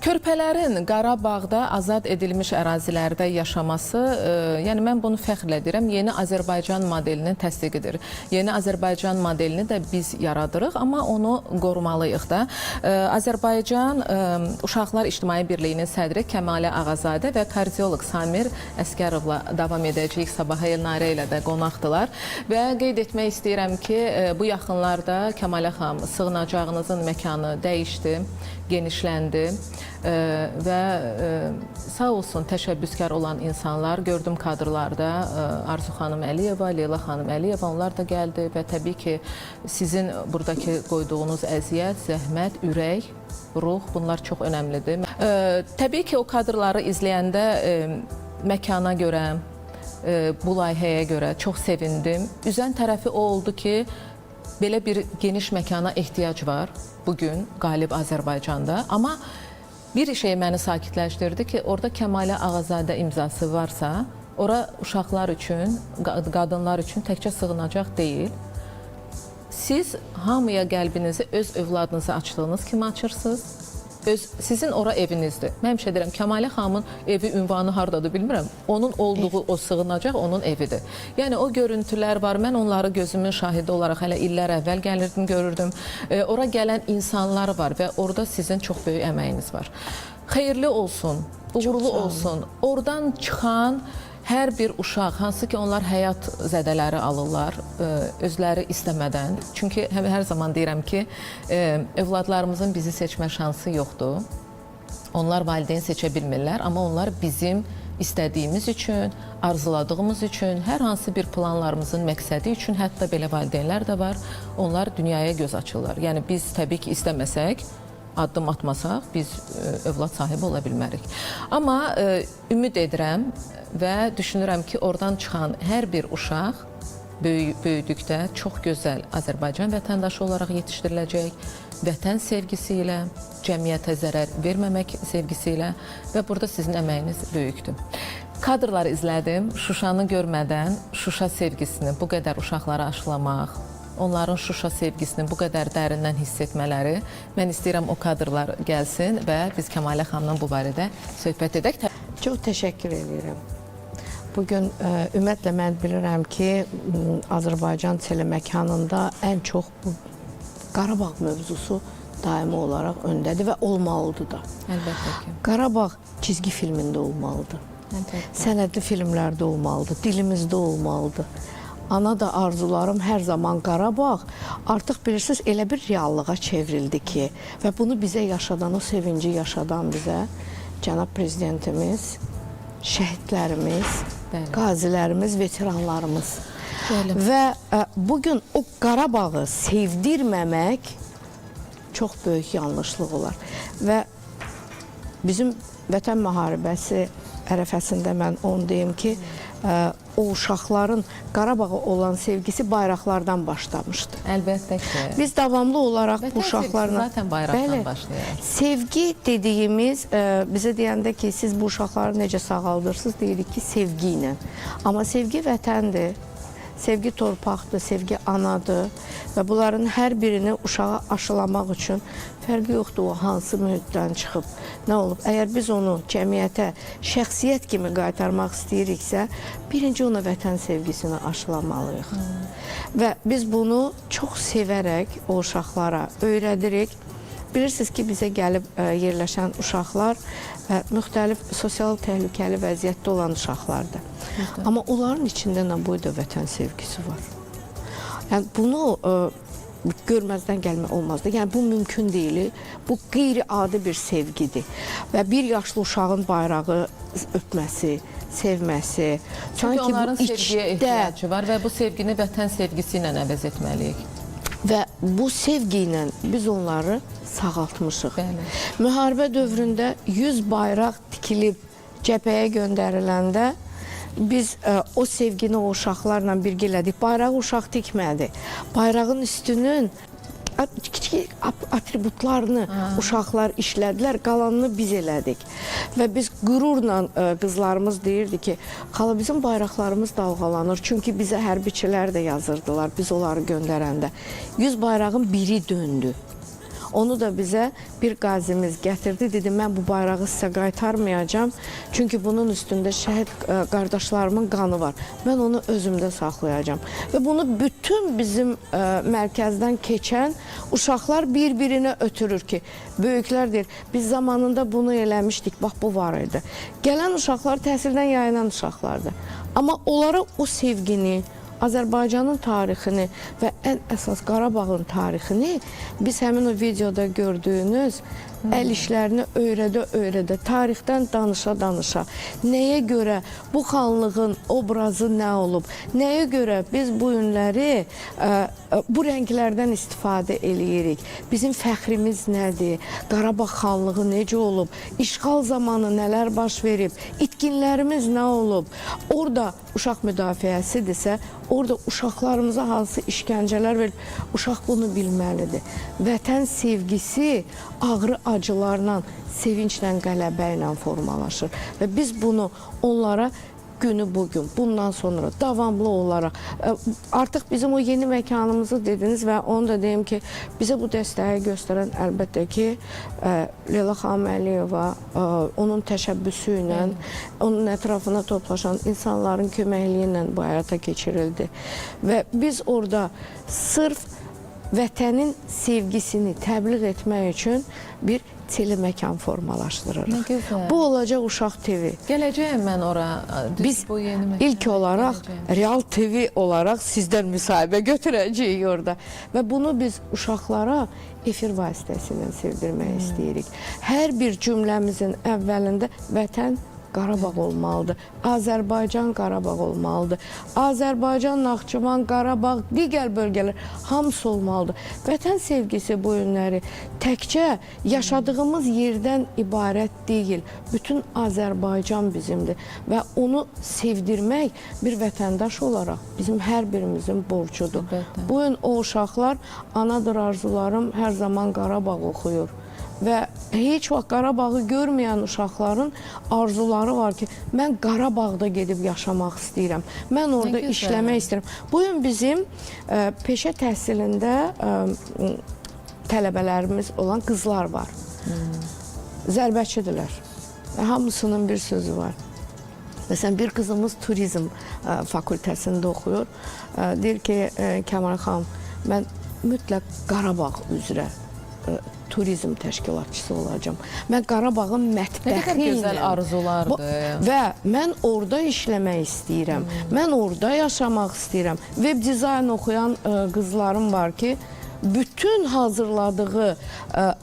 Körpələrin Qarabağda azad edilmiş ərazilərdə yaşaması, yəni mən bunu fəxrlə deyirəm, yeni Azərbaycan modelinin təsdiqidir. Yeni Azərbaycan modelini də biz yaradırıq, amma onu qorumalıyıq da. Azərbaycan Uşaqlar İctimai Birliyinin sədri Kəmalə Ağazadə və kardioloq Samir Əskərovla davam edəcəyik. Sabah Elnarə ilə də qonaqdılar və qeyd etmək istəyirəm ki, bu yaxınlarda Kəmalə xanım sığınacağınızın məkanı dəyişdi, genişləndi və sağ olsun təşəbbüskar olan insanlar gördüm kadrlarda. Arzu xanım Əliyeva, Leyla xanım Əliyeva, onlar da gəldi və təbii ki sizin buradakı qoyduğunuz əziyyət, zəhmət, ürək, ruh, bunlar çox önəmlidir. Təbii ki o kadrları izləyəndə məkana görə, bu layihəyə görə çox sevindim. Üzən tərəfi o oldu ki, belə bir geniş məkana ehtiyac var bugün qalib Azərbaycanda. Amma bir şey məni sakitləşdirdi ki, orada Kəmalə Ağazadə imzası varsa, ora uşaqlar üçün, qadınlar üçün təkcə sığınacaq deyil. Siz hamıya qəlbinizi öz övladınıza açdığınız kimi açırsınız. Sizin ora evinizdir. Mən həmişə deyirəm, Kəmalə xanımın evi, ünvanı hardadır bilmirəm. Onun olduğu o sığınacaq onun evidir. Yəni o görüntülər var. Mən onları gözümün şahidi olaraq hələ illər əvvəl gəlirdim, görürdüm. Ora gələn insanlar var və orada sizin çox böyük əməyiniz var. Xeyirli olsun, uğurlu olsun. Oradan çıxan hər bir uşaq, hansı ki onlar həyat zədələri alırlar özləri istəmədən. Çünki hər zaman deyirəm ki, övladlarımızın bizi seçmə şansı yoxdur. Onlar valideyn seçə bilmirlər, amma onlar bizim istədiyimiz üçün, arzuladığımız üçün, hər hansı bir planlarımızın məqsədi üçün, hətta belə valideynlər də var, onlar dünyaya göz açırlar. Yəni biz təbii ki istəməsək, addım atmasaq, biz övlad sahibi ola bilmərik. Amma ümid edirəm və düşünürəm ki, oradan çıxan hər bir uşaq böyüdükdə çox gözəl Azərbaycan vətəndaşı olaraq yetişdiriləcək, vətən sevgisi ilə, cəmiyyətə zərər verməmək sevgisi ilə və burada sizin əməyiniz böyükdür. Kadrları izlədim, Şuşanı görmədən Şuşa sevgisini bu qədər uşaqlara aşılamaq, onların Şuşa sevgisini bu qədər dərindən hiss etmələri, mən istəyirəm o kadrlar gəlsin və biz Kəmalə xanımla bu barədə söhbət edək. Çox təşəkkür edirəm. Bugün ümumiyyətlə mən bilirəm ki, Azərbaycan teleməkanında ən çox bu Qarabağ mövzusu daimi olaraq öndədir və olmalıdır da. Əlbəttə ki. Qarabağ çizgi filmində olmalıdır. Sənədli filmlərdə olmalıdır, dilimizdə olmalıdır. Ana da arzularım hər zaman Qarabağ artıq bilirsiniz elə bir reallığa çevrildi ki və bunu bizə yaşadan, o sevinci yaşadan bizə cənab prezidentimiz, şəhidlərimiz, qazilərimiz, veteranlarımız. Və bugün o Qarabağı sevdirməmək çox böyük yanlışlıq olar. Və bizim Vətən müharibəsi ərəfəsində mən onu deyim ki, o uşaqların Qarabağa olan sevgisi bayraqlardan başlamışdı. Əlbəttə ki. Biz davamlı olaraq bu uşaqlarla... Zaten bayraqdan başlayır. Sevgi dediyimiz, bizə deyəndə ki, siz bu uşaqları necə sağaldırsınız, deyirik ki, sevgi ilə. Amma sevgi vətəndir, sevgi torpaqdır, sevgi anadır və bunların hər birini uşağa aşılamaq üçün fərqi yoxdur o hansı mühitdən çıxıb, nə olub. Əgər biz onu cəmiyyətə şəxsiyyət kimi qaytarmaq istəyiriksə, birinci ona vətən sevgisini aşılamalıyıq. Və biz bunu çox sevərək o uşaqlara öyrədirik. Bilirsiniz ki, bizə gəlib yerləşən uşaqlar müxtəlif sosial təhlükəli vəziyyətdə olan uşaqlardır. Amma onların içində nə boyda vətən sevgisi var. Yəni bunu görməzdən gəlmə olmazdı. Yəni bu mümkün deyil. Bu qeyri-adi bir sevgidir. Və bir yaşlı uşağın bayrağı öpməsi, sevməsi. Çünki onların sevgiyə ehtiyacı var və bu sevgini vətən sevgisi ilə əvəz etməliyik. Və bu sevgi ilə biz onları sağaltmışıq. Müharibə dövründə 100 bayraq tikilib cəbhəyə göndəriləndə biz o sevgini o uşaqlarla birgə elədik. Bayrağı uşaq tikmədi. Bayrağın üstünün kiçik atributlarını uşaqlar işlədilər, qalanını biz elədik. Və biz qürurla qızlarımız deyirdi ki, xala bizim bayraqlarımız dalğalanır. Çünki bizə hərbiçilər də yazırdılar, biz onları göndərəndə. 100 bayrağın biri döndü. Onu da bizə bir qazimiz gətirdi. Dedi, mən bu bayrağı sizə qaytarmayacağam. Çünki bunun üstündə şəhid qardaşlarımın qanı var. Mən onu özümdə saxlayacağam. Və bunu bütün bizim mərkəzdən keçən uşaqlar bir-birinə ötürür ki, böyüklər deyir, biz zamanında bunu eləmişdik, bax bu var idi. Gələn uşaqlar təhsildən yayınan uşaqlardır. Amma onlara o sevgini, Azərbaycanın tarixini və ən əsas Qarabağın tarixini biz həmin o videoda gördüyünüz əl işlərini öyrədə, tarixdən danışa, nəyə görə bu xanlığın obrazı nə olub, nəyə görə biz bu günləri bu rənglərdən istifadə eləyirik, bizim fəxrimiz nədir, Qarabağ xanlığı necə olub, işğal zamanı nələr baş verib, itkinlərimiz nə olub, orada uşaq müdafiəsidirsə, orada uşaqlarımıza hansı işgəncələr verib, uşaq bunu bilməlidir. Vətən sevgisi ağrı acılarla, sevinclə, qələbə ilə formalaşır. Və biz bunu onlara günü bugün, bundan sonra davamlı olaraq, artıq bizim o yeni məkanımızı dediniz və onu da deyim ki, bizə bu dəstəyi göstərən əlbəttə ki, Leyla xanım Əliyeva, onun təşəbbüsü ilə, onun ətrafına toplaşan insanların köməkliyi ilə bu həyata keçirildi. Və biz orada sırf vətənin sevgisini təbliğ etmək üçün bir teleməkan formalaşdırırıq. Nə gözəl. Bu olacaq Uşaq TV. Gələcəyəm mən ora. Biz ilk olaraq Real TV olaraq sizdən müsahibə götürəcəyik orada. Və bunu biz uşaqlara efir vasitəsilə sevdirmək istəyirik. Hər bir cümləmizin əvvəlində vətən Qarabağ olmalıdır. Azərbaycan Qarabağ olmalıdır. Azərbaycan, Naxçıvan, Qarabağ, digər bölgələr hamısı olmalıdır. Vətən sevgisi bu günləri təkcə yaşadığımız yerdən ibarət deyil. Bütün Azərbaycan bizimdir və onu sevdirmək bir vətəndaş olaraq bizim hər birimizin borcudur. Bu gün o uşaqlar anadır arzularım hər zaman Qarabağ oxuyur. Və heç vaxt Qarabağı görməyən uşaqların arzuları var ki, mən Qarabağda gedib yaşamaq istəyirəm, mən orada işləmək istəyirəm. Bu gün bizim peşə təhsilində tələbələrimiz olan qızlar var. Zərbəçidirlər. Hamısının bir sözü var. Məsələn, bir qızımız turizm fakültəsində oxuyur. Deyir ki, Kəmal xanım, mən mütləq Qarabağ üzrə turizm təşkilatçısı olacağam. Mən Qarabağın mətbəxi ilə... Nə qədər gözəl arzulardır. Və mən orada işləmək istəyirəm. Mən orada yaşamaq istəyirəm. Web dizayn oxuyan qızlarım var ki, bütün hazırladığı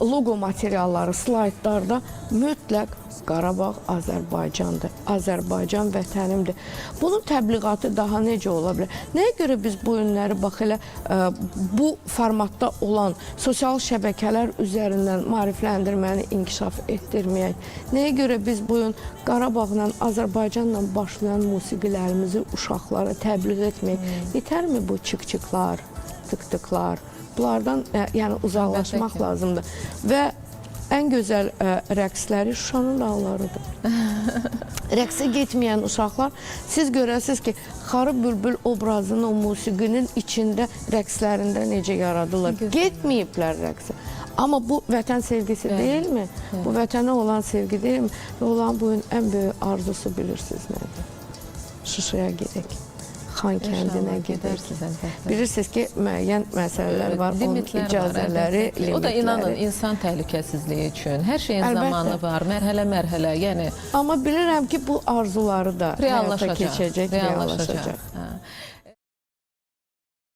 logo materialları, slaytlarda mütləq Qarabağ Azərbaycandır. Azərbaycan vətənimdir. Bunun təbliğatı daha necə ola bilər? Nəyə görə biz bu günləri bax elə bu formatda olan sosial şəbəkələr üzərindən maarifləndirməni inkişaf etdirməyək? Nəyə görə biz bu gün Qarabağla, Azərbaycanla başlayan musiqilərimizi uşaqlara təbliğ etməyək? Yetərmi bu çık-çıklar, tık-tıklar? Bunlardan yəni uzaqlaşmaq lazımdır. Və ən gözəl rəqsləri Şuşanın dağlarıdır. Rəqsə getməyən uşaqlar, siz görəsiniz ki, Xarı Bülbül obrazının, o musiqinin içində, rəqslərində necə yaradılır. Getməyiblər rəqsə. Amma bu vətən sevgisi deyilmi? Bu vətənə olan sevgi deyilmi? Və olan bu gün ən böyük arzusu bilirsiniz nədir? Şuşaya gedək. Xan kəndinə gedək. Bilirsiniz ki, müəyyən məsələlər var, onun icazələri, limitləri. O da inanın, insan təhlükəsizliyi üçün hər şeyin zamanı var, mərhələ-mərhələ, yəni... Amma bilirəm ki, bu arzuları da həyata keçəcək, reallaşacaq.